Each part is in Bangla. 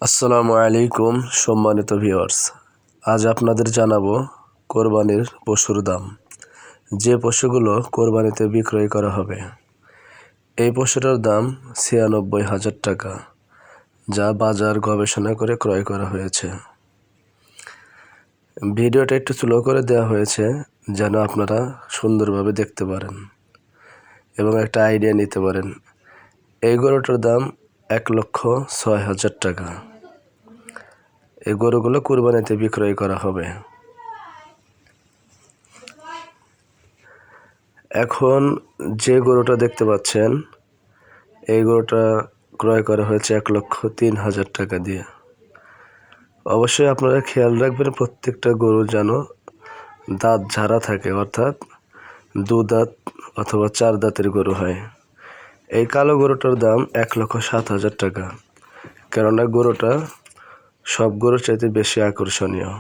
আসসালামু আলাইকুম সম্মানিত ভিউয়ার্স, আজ আপনাদের জানাবো কোরবানির পশুর দাম। যে পশুগুলো কোরবানিতে বিক্রয় করা হবে এই পশুটার দাম ৯৬,০০০ টাকা, যা বাজার গবেষণা করে ক্রয় করা হয়েছে। ভিডিওটা একটু স্লো করে দেওয়া হয়েছে যেন আপনারা সুন্দরভাবে দেখতে পারেন এবং একটা আইডিয়া নিতে পারেন। এই গরুটার দাম ১,৬০,০০০ টাকা। এই গরুগুলো কুরবানিতে বিক্রয় করা হবে। এখন যে গরুটা দেখতে পাচ্ছেন এই গরুটা ক্রয় করা হয়েছে ১,০৩,০০০ টাকা দিয়ে। অবশ্যই আপনারা খেয়াল রাখবেন প্রত্যেকটা গরু যেন দাঁত ঝাড়া থাকে, অর্থাৎ ২ দাঁত অথবা ৪ দাঁতের গরু হয়। এই কালো গরুটার দাম ১,০৭,০০০ টাকা, কেননা গরুটা সব গরুর চাইতে বেশি আকর্ষণীয়।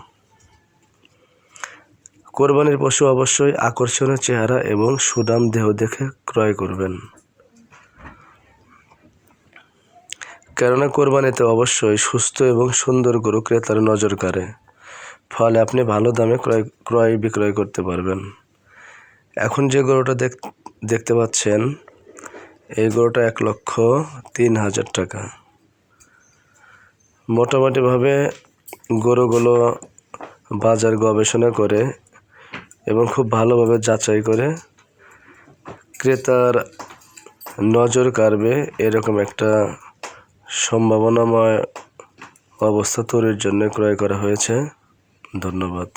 কোরবানির পশু অবশ্যই আকর্ষণীয় চেহারা এবং সুঠাম দেহ দেখে ক্রয় করবেন, কেননা কোরবানিতে অবশ্যই সুস্থ এবং সুন্দর গরু ক্রেতার নজর কাড়ে, ফলে আপনি ভালো দামে ক্রয় বিক্রয় করতে পারবেন। এখন যে গরুটা দেখতে পাচ্ছেন এই গরুটা ১,০৩,০০০ টাকা। মোটামুটিভাবে গরুগুলো বাজার গবেষণা করে এবং খুব ভালোভাবে যাচাই করে ক্রেতার নজর কাড়বে এরকম একটা সম্ভাবনাময় অবস্থা তৈরির জন্য ক্রয় করা হয়েছে। ধন্যবাদ।